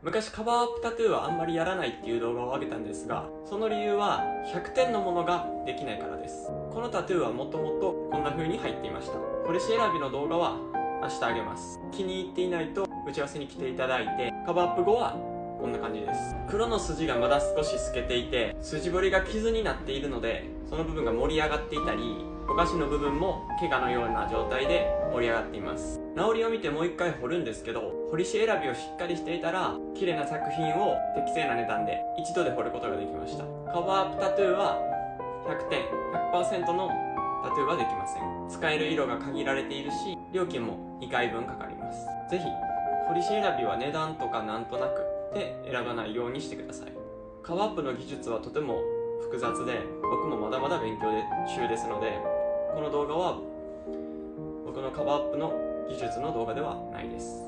昔カバーアップタトゥーはあんまりやらないっていう動画を上げたんですが、その理由は100点のものができないからです。このタトゥーはもともとこんな風に入っていました。彫り師選びの動画は明日あげます。気に入っていないと打ち合わせに来ていただいて、カバーアップ後はこんな感じです。黒の筋がまだ少し透けていて、筋彫りが傷になっているので、その部分が盛り上がっていたり、ぼかしの部分も怪我のような状態で盛り上がっています。治りを見てもう一回彫るんですけど、彫り師選びをしっかりしていたら綺麗な作品を適正な値段で一度で彫ることができました。カバーアップタトゥーは100点 100% のタトゥーはできません。使える色が限られているし、料金も2回分かかります。ぜひ彫り師選びは値段とかなんとなくで選ばないようにしてください。カバーアップの技術はとても複雑で、僕もまだまだ勉強中ですので、この動画は僕のカバーアップの技術の動画ではないです。